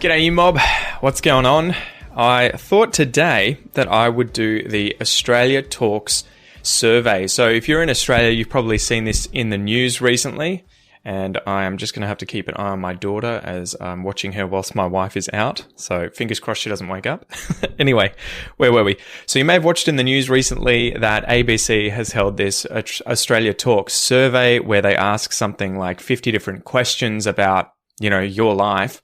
G'day you mob, what's going on? I thought today that I would do the Australia Talks survey. So if you're in Australia, you've probably seen this in the news recently, and I am just going to have to keep an eye on my daughter as I'm watching her whilst my wife is out. So fingers crossed she doesn't wake up. Anyway, where were we? So you may have watched in the news recently that ABC has held this Australia Talks survey where they ask something like 50 different questions about, your life,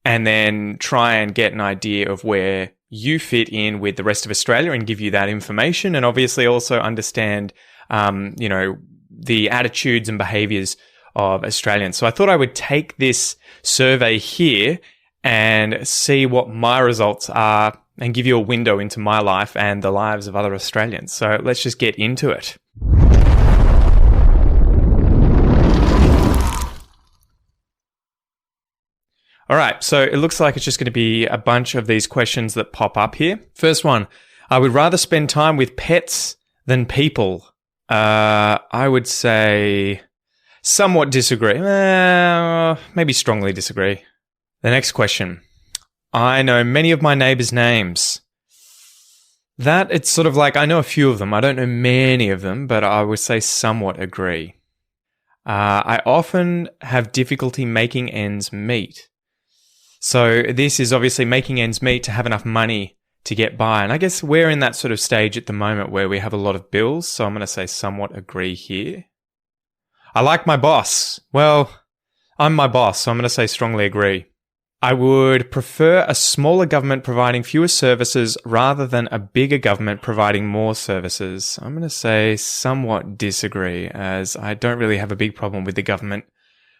and then try and get an idea of where you fit in with the rest of Australia and give you that information, and obviously also understand, the attitudes and behaviours of Australians. So I thought I would take this survey here and see what my results are and give you a window into my life and the lives of other Australians. So let's just get into it. All right, so it looks like it's just going to be a bunch of these questions that pop up here. First one, I would rather spend time with pets than people. I would say somewhat disagree. Maybe strongly disagree. The next question, I know many of my neighbours' names. That, it's sort of like I know a few of them. I don't know many of them, but I would say somewhat agree. I often have difficulty making ends meet. So this is obviously making ends meet to have enough money to get by. And I guess we're in that sort of stage at the moment where we have a lot of bills. So I'm going to say somewhat agree here. I like my boss. Well, I'm my boss, so I'm going to say strongly agree. I would prefer a smaller government providing fewer services rather than a bigger government providing more services. I'm going to say somewhat disagree, as I don't really have a big problem with the government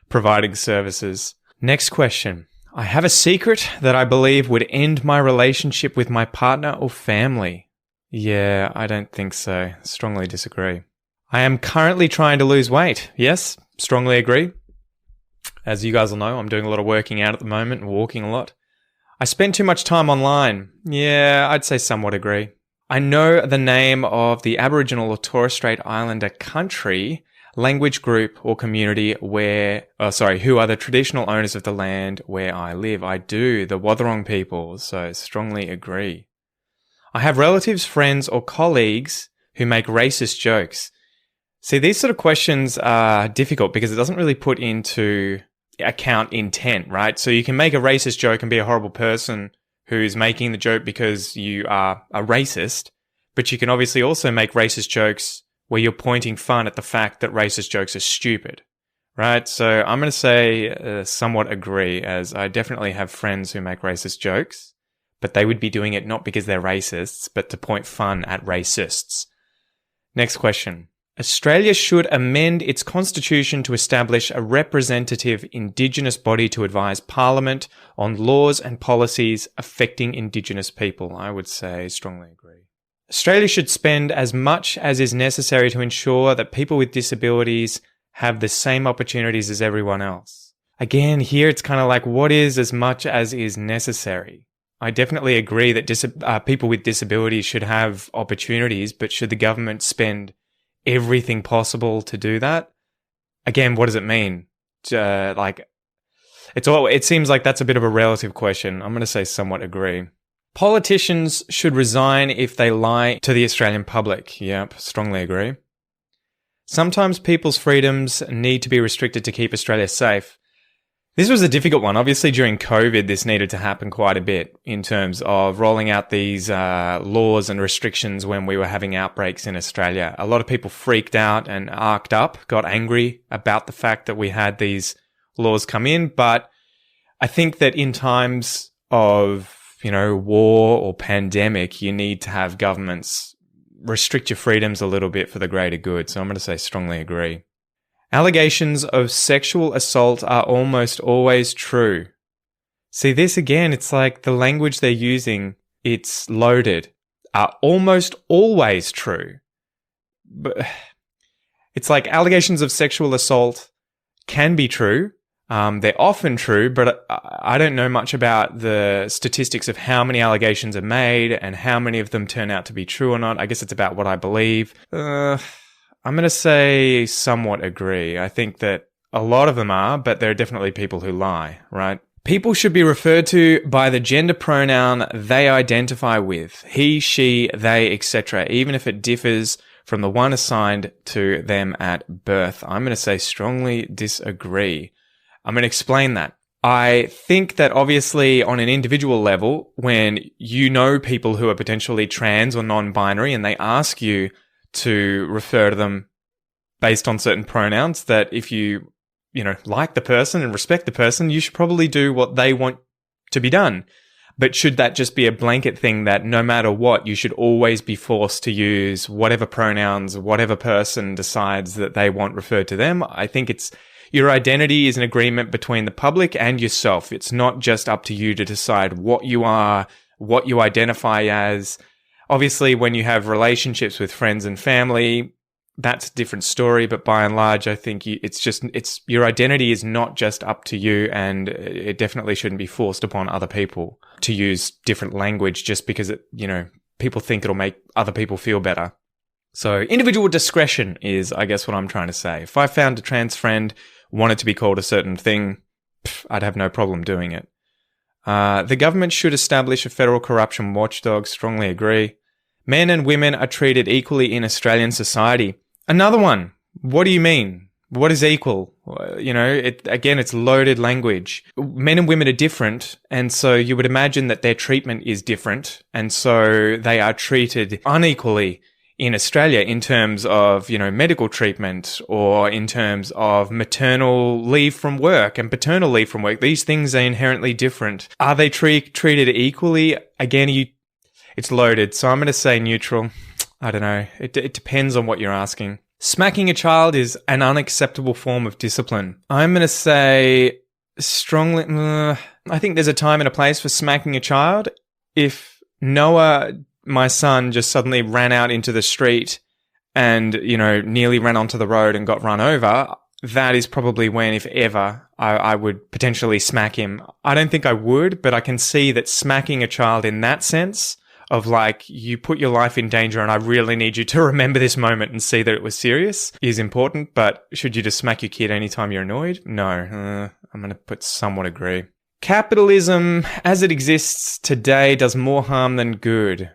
providing services. Next question. I have a secret that I believe would end my relationship with my partner or family. Yeah, I don't think so. Strongly disagree. I am currently trying to lose weight. Yes, strongly agree. As you guys will know, I'm doing a lot of working out at the moment and walking a lot. I spend too much time online. Yeah, I'd say somewhat agree. I know the name of the Aboriginal or Torres Strait Islander country, language group or community who are the traditional owners of the land where I live. I do, the Wathaurong people, so strongly agree. I have relatives, friends, or colleagues who make racist jokes. See, these sort of questions are difficult because it doesn't really put into account intent, right? So you can make a racist joke and be a horrible person who's making the joke because you are a racist, but you can obviously also make racist jokes where you're pointing fun at the fact that racist jokes are stupid, right? So I'm going to say somewhat agree, as I definitely have friends who make racist jokes, but they would be doing it not because they're racists, but to point fun at racists. Next question. Australia should amend its constitution to establish a representative Indigenous body to advise Parliament on laws and policies affecting Indigenous people. I would say strongly agree. Australia should spend as much as is necessary to ensure that people with disabilities have the same opportunities as everyone else. Again, here it's kind of like, what is as much as is necessary? I definitely agree that people with disabilities should have opportunities, but should the government spend everything possible to do that? Again, what does it mean? It seems like that's a bit of a relative question. I'm going to say somewhat agree. Politicians should resign if they lie to the Australian public. Yep, strongly agree. Sometimes people's freedoms need to be restricted to keep Australia safe. This was a difficult one. Obviously, during COVID, this needed to happen quite a bit in terms of rolling out these laws and restrictions when we were having outbreaks in Australia. A lot of people freaked out and arced up, got angry about the fact that we had these laws come in. But I think that in times of war or pandemic, you need to have governments restrict your freedoms a little bit for the greater good. So I'm going to say strongly agree. Allegations of sexual assault are almost always true. See, this again, it's like the language they're using, it's loaded. Are almost always true. But it's like allegations of sexual assault can be true. They're often true, but I don't know much about the statistics of how many allegations are made and how many of them turn out to be true or not. I guess it's about what I believe. I'm going to say somewhat agree. I think that a lot of them are, but there are definitely people who lie, right? People should be referred to by the gender pronoun they identify with, he, she, they, etc., even if it differs from the one assigned to them at birth. I'm going to say strongly disagree. I'm going to explain that. I think that obviously on an individual level, when you know people who are potentially trans or non-binary and they ask you to refer to them based on certain pronouns, that if you like the person and respect the person, you should probably do what they want to be done. But should that just be a blanket thing that no matter what, you should always be forced to use whatever pronouns, whatever person decides that they want referred to them? I think your identity is an agreement between the public and yourself. It's not just up to you to decide what you are, what you identify as. Obviously, when you have relationships with friends and family, that's a different story. But by and large, I think your identity is not just up to you, and it definitely shouldn't be forced upon other people to use different language just because people think it'll make other people feel better. So individual discretion is, I guess, what I'm trying to say. If I found a trans friend wanted to be called a certain thing, I'd have no problem doing it. The government should establish a federal corruption watchdog. Strongly agree. Men and women are treated equally in Australian society. Another one. What do you mean? What is equal? It's loaded language. Men and women are different, and so you would imagine that their treatment is different, and so they are treated unequally in Australia in terms of, medical treatment, or in terms of maternal leave from work and paternal leave from work. These things are inherently different. Are they treated equally? Again, it's loaded, so I'm going to say neutral. I don't know. It depends on what you're asking. Smacking a child is an unacceptable form of discipline. I'm going to say strongly. I think there's a time and a place for smacking a child. If Noah, my son, just suddenly ran out into the street and, nearly ran onto the road and got run over, that is probably when, if ever, I would potentially smack him. I don't think I would, but I can see that smacking a child in that sense of like, you put your life in danger and I really need you to remember this moment and see that it was serious is important. But should you just smack your kid anytime you're annoyed? No, I'm going to put somewhat agree. Capitalism as it exists today does more harm than good.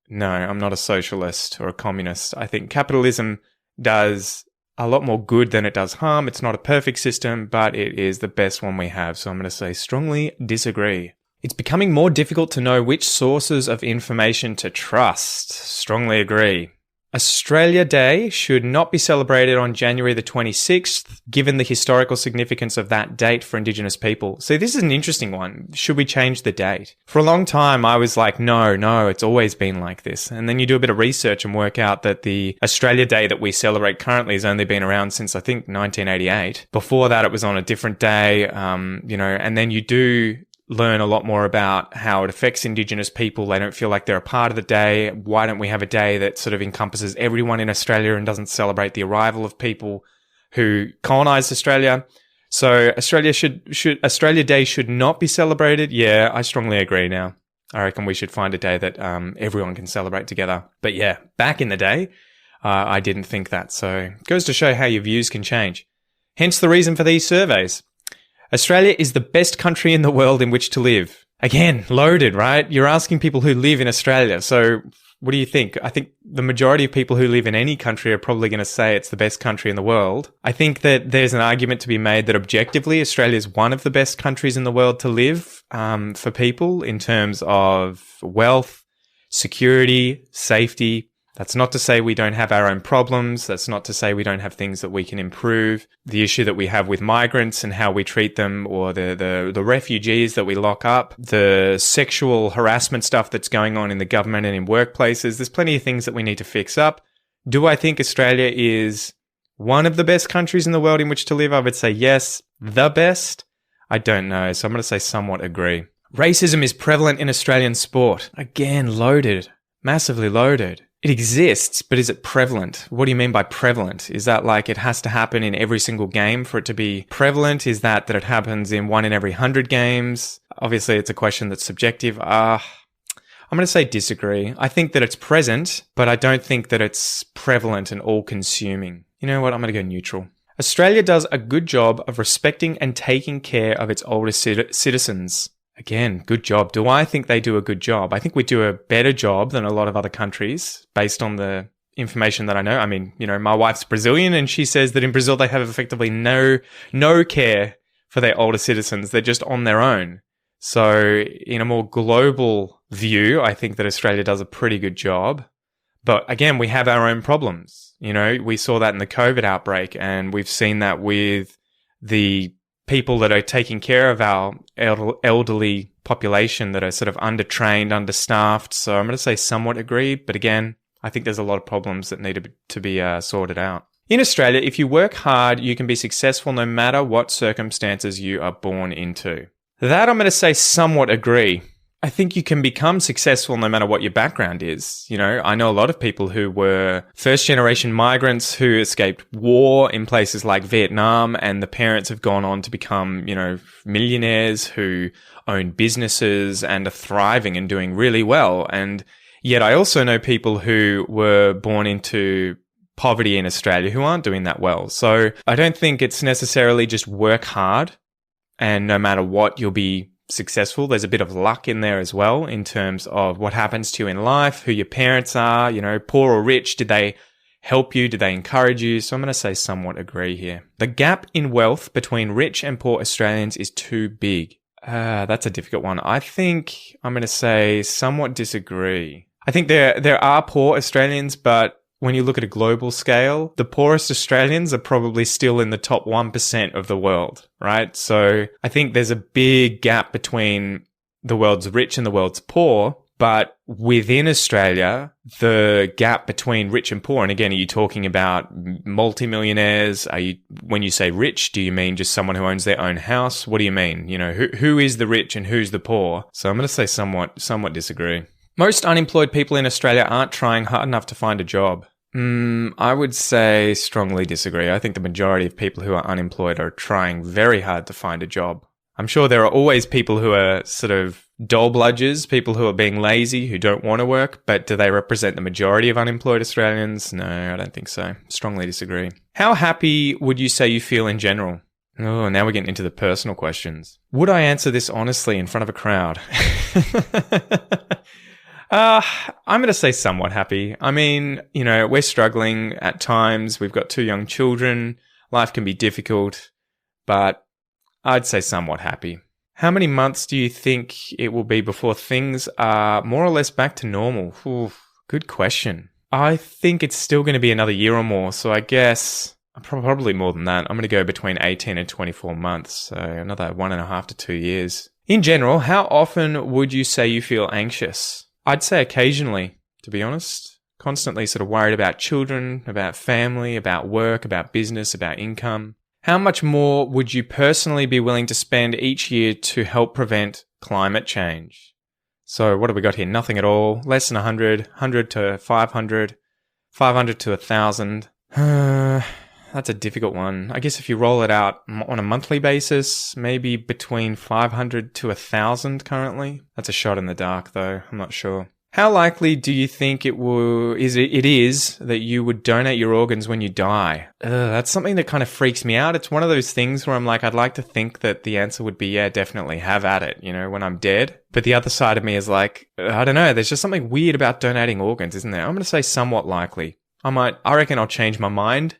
No, I'm not a socialist or a communist. I think capitalism does a lot more good than it does harm. It's not a perfect system, but it is the best one we have. So I'm going to say strongly disagree. It's becoming more difficult to know which sources of information to trust. Strongly agree. Australia Day should not be celebrated on January the 26th, given the historical significance of that date for Indigenous people. So this is an interesting one. Should we change the date? For a long time, I was like, no, it's always been like this. And then you do a bit of research and work out that the Australia Day that we celebrate currently has only been around since, I think, 1988. Before that, it was on a different day, and then you do learn a lot more about how it affects Indigenous people. They don't feel like they're a part of the day. Why don't we have a day that sort of encompasses everyone in Australia and doesn't celebrate the arrival of people who colonized Australia? So Australia Day should not be celebrated. Yeah, I strongly agree now. I reckon we should find a day that everyone can celebrate together. But yeah, back in the day, I didn't think that. So it goes to show how your views can change. Hence the reason for these surveys. Australia is the best country in the world in which to live. Again, loaded, right? You're asking people who live in Australia. So what do you think? I think the majority of people who live in any country are probably going to say it's the best country in the world. I think that there's an argument to be made that objectively, Australia is one of the best countries in the world to live for people in terms of wealth, security, safety. That's not to say we don't have our own problems. That's not to say we don't have things that we can improve. The issue that we have with migrants and how we treat them, or the refugees that we lock up, the sexual harassment stuff that's going on in the government and in workplaces. There's plenty of things that we need to fix up. Do I think Australia is one of the best countries in the world in which to live? I would say yes. The best? I don't know. So I'm going to say somewhat agree. Racism is prevalent in Australian sport. Again, loaded. Massively loaded. It exists, but is it prevalent? What do you mean by prevalent? Is that like it has to happen in every single game for it to be prevalent? Is that it happens in 1 in every 100 games? Obviously, it's a question that's subjective. I'm going to say disagree. I think that it's present, but I don't think that it's prevalent and all-consuming. You know what? I'm going to go neutral. Australia does a good job of respecting and taking care of its older citizens. Again, good job. Do I think they do a good job? I think we do a better job than a lot of other countries based on the information that I know. I mean, my wife's Brazilian and she says that in Brazil they have effectively no care for their older citizens. They're just on their own. So in a more global view, I think that Australia does a pretty good job. But again, we have our own problems. We saw that in the COVID outbreak, and we've seen that with the people that are taking care of our elderly population that are sort of undertrained, understaffed. So I'm going to say somewhat agree. But again, I think there's a lot of problems that need to be sorted out. In Australia, if you work hard, you can be successful no matter what circumstances you are born into. That I'm going to say somewhat agree. I think you can become successful no matter what your background is. I know a lot of people who were first-generation migrants who escaped war in places like Vietnam, and the parents have gone on to become, millionaires who own businesses and are thriving and doing really well. And yet I also know people who were born into poverty in Australia who aren't doing that well. So I don't think it's necessarily just work hard and no matter what, you'll be successful. There's a bit of luck in there as well in terms of what happens to you in life, who your parents are, poor or rich. Did they help you? Did they encourage you? So I'm going to say somewhat agree here. The gap in wealth between rich and poor Australians is too big. That's a difficult one. I think I'm going to say somewhat disagree. I think there are poor Australians, but when you look at a global scale, the poorest Australians are probably still in the top 1% of the world, right? So I think there's a big gap between the world's rich and the world's poor. But within Australia, the gap between rich and poor, and again, are you talking about multimillionaires? When you say rich, do you mean just someone who owns their own house? What do you mean? Who is the rich and who's the poor? So I'm going to say somewhat disagree. Most unemployed people in Australia aren't trying hard enough to find a job. I would say strongly disagree. I think the majority of people who are unemployed are trying very hard to find a job. I'm sure there are always people who are sort of dole bludgers, people who are being lazy, who don't want to work, but do they represent the majority of unemployed Australians? No, I don't think so. Strongly disagree. How happy would you say you feel in general? Oh, now we're getting into the personal questions. Would I answer this honestly in front of a crowd? I'm going to say somewhat happy. I mean, we're struggling at times. We've got 2 young children. Life can be difficult, but I'd say somewhat happy. How many months do you think it will be before things are more or less back to normal? Oof, good question. I think it's still going to be another year or more, so I guess probably more than that. I'm going to go between 18 and 24 months, so another 1.5 to 2 years. In general, how often would you say you feel anxious? I'd say occasionally, to be honest. Constantly sort of worried about children, about family, about work, about business, about income. How much more would you personally be willing to spend each year to help prevent climate change? So what have we got here? Nothing at all. Less than 100, 100 to 500, 500 to 1,000. That's a difficult one. I guess if you roll it out on a monthly basis, maybe between 500 to 1,000 currently. That's a shot in the dark though. I'm not sure. How likely do you think it is that you would donate your organs when you die? That's something that kind of freaks me out. It's one of those things where I'm like, I'd like to think that the answer would be, yeah, definitely have at it, when I'm dead. But the other side of me is like, I don't know. There's just something weird about donating organs, isn't there? I'm going to say somewhat likely. I reckon I'll change my mind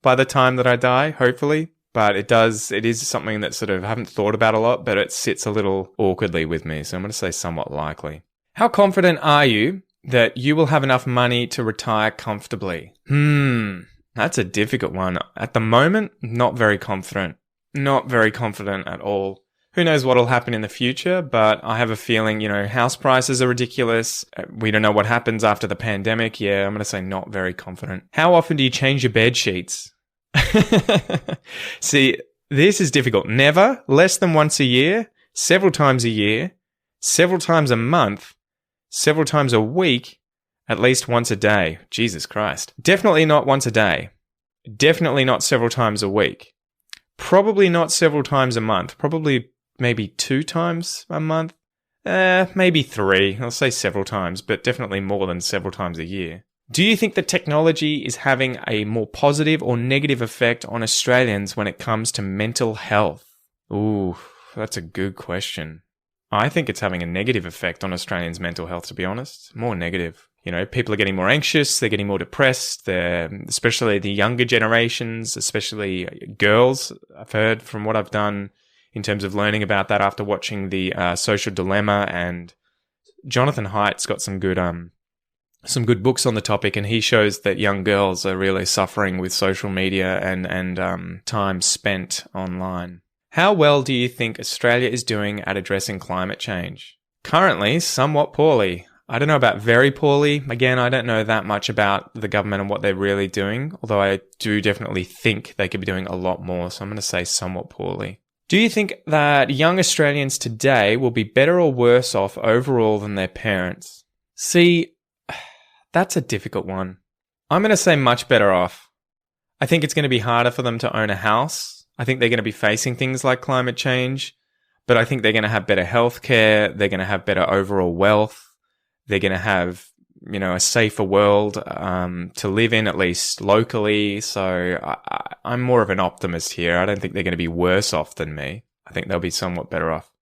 by the time that I die, hopefully. But it is something that sort of I haven't thought about a lot, but it sits a little awkwardly with me. So I'm going to say somewhat likely. How confident are you that you will have enough money to retire comfortably? That's a difficult one. At the moment, not very confident. Not very confident at all. Who knows what will happen in the future, but I have a feeling, house prices are ridiculous. We don't know what happens after the pandemic. Yeah, I'm going to say not very confident. How often do you change your bed sheets? See, this is difficult. Never, less than once a year, several times a year, several times a month, several times a week, at least once a day. Jesus Christ. Definitely not once a day. Definitely not several times a week. Probably not several times a month. Probably maybe 2 times a month. Maybe 3. I'll say several times, but definitely more than several times a year. Do you think that technology is having a more positive or negative effect on Australians when it comes to mental health? Ooh, that's a good question. I think it's having a negative effect on Australians' mental health, to be honest. More negative. You know, people are getting more anxious, they're getting more depressed, especially the younger generations, especially girls. I've heard from what I've done in terms of learning about that after watching the Social Dilemma, and Jonathan Haidt's got some good books on the topic, and he shows that young girls are really suffering with social media and time spent online. How well do you think Australia is doing at addressing climate change? Currently, somewhat poorly. I don't know about very poorly. Again, I don't know that much about the government and what they're really doing, although I do definitely think they could be doing a lot more, so I'm going to say somewhat poorly. Do you think that young Australians today will be better or worse off overall than their parents? See, that's a difficult one. I'm going to say much better off. I think it's going to be harder for them to own a house. I think they're going to be facing things like climate change, but I think they're going to have better healthcare. They're going to have better overall wealth. They're going to have, a safer world to live in, at least locally. So I'm more of an optimist here. I don't think they're going to be worse off than me. I think they'll be somewhat better off.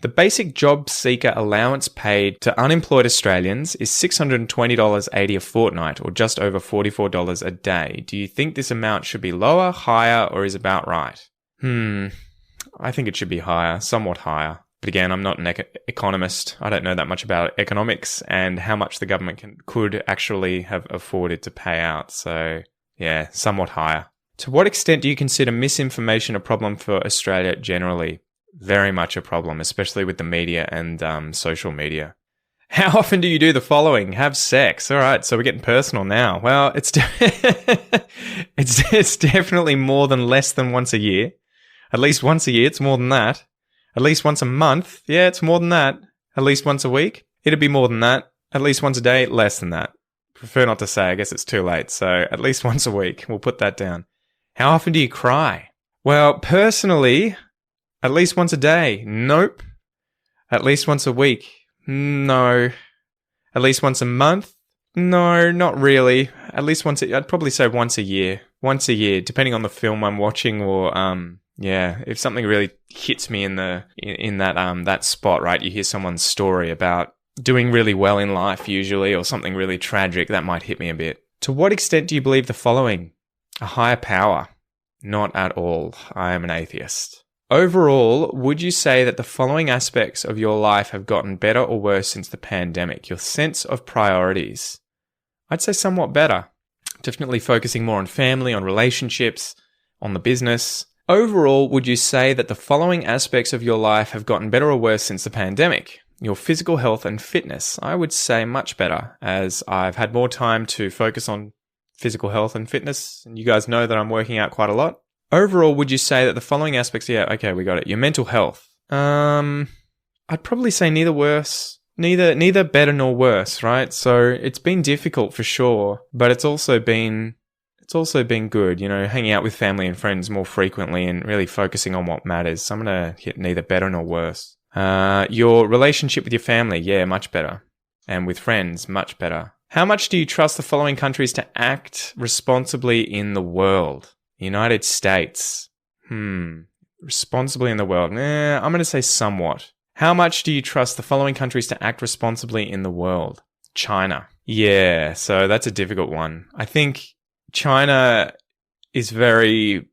The basic job seeker allowance paid to unemployed Australians is $620.80 a fortnight, or just over $44 a day. Do you think this amount should be lower, higher, or is about right? I think it should be higher, somewhat higher. But again, I'm not an economist. I don't know that much about economics and how much the government could actually have afforded to pay out. So yeah, somewhat higher. To what extent do you consider misinformation a problem for Australia generally? Very much a problem, especially with the media and social media. How often do you do the following? Have sex. All right, so we're getting personal now. Well, it's definitely more than less than once a year. At least once a year, it's more than that. At least once a month, yeah, it's more than that. At least once a week, it'd be more than that. At least once a day, less than that. Prefer not to say, I guess it's too late. So at least once a week, we'll put that down. How often do you cry? Well, personally, at least once a day. Nope. At least once a week. No. At least once a month? No, not really. At least I'd probably say once a year. Once a year, depending on the film I'm watching, or if something really hits me in that spot, right? You hear someone's story about doing really well in life usually, or something really tragic, that might hit me a bit. To what extent do you believe the following? A higher power? Not at all. I am an atheist. Overall, would you say that the following aspects of your life have gotten better or worse since the pandemic? Your sense of priorities? I'd say somewhat better. Definitely focusing more on family, on relationships, on the business. Overall, would you say that the following aspects of your life have gotten better or worse since the pandemic? Your physical health and fitness? I would say much better, as I've had more time to focus on physical health and fitness. And you guys know that I'm working out quite a lot. Overall, would you say that the following aspects... Yeah, okay, we got it. Your mental health. I'd probably say neither worse. Neither better nor worse, right? So it's been difficult for sure, but it's also been good, hanging out with family and friends more frequently and really focusing on what matters. So I'm going to hit neither better nor worse. Your relationship with your family, yeah, much better. And with friends, much better. How much do you trust the following countries to act responsibly in the world? United States. Responsibly in the world. I'm going to say somewhat. How much do you trust the following countries to act responsibly in the world? China. Yeah, so that's a difficult one. I think China is very,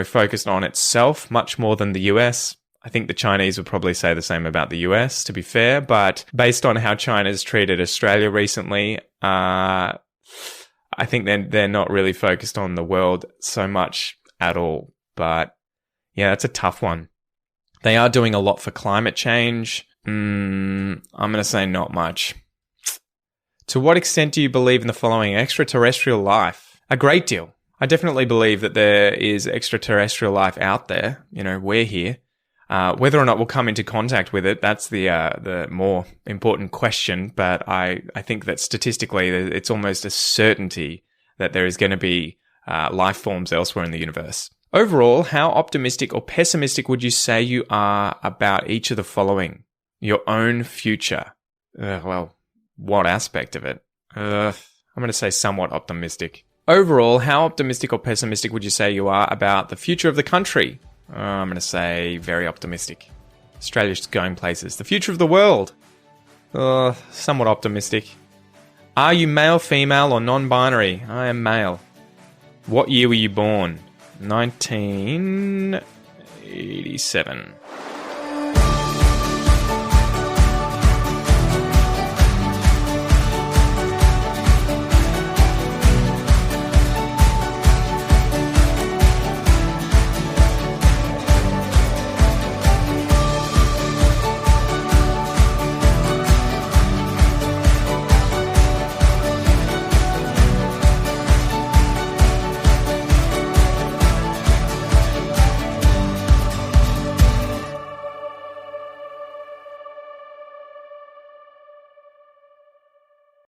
focused on itself much more than the US. I think the Chinese would probably say the same about the US, to be fair, but based on how China's treated Australia recently, I think they're not really focused on the world so much at all. But yeah, that's a tough one. They are doing a lot for climate change. I'm going to say not much. To what extent do you believe in the following? Extraterrestrial life? A great deal. I definitely believe that there is extraterrestrial life out there. We're here. Whether or not we'll come into contact with it, that's the more important question. But I think that statistically, it's almost a certainty that there is going to be life forms elsewhere in the universe. Overall, how optimistic or pessimistic would you say you are about each of the following? Your own future. Well, what aspect of it? I'm going to say somewhat optimistic. Overall, how optimistic or pessimistic would you say you are about the future of the country? I'm going to say very optimistic. Australia's going places. The future of the world? Somewhat optimistic. Are you male, female, or non-binary? I am male. What year were you born? 1987.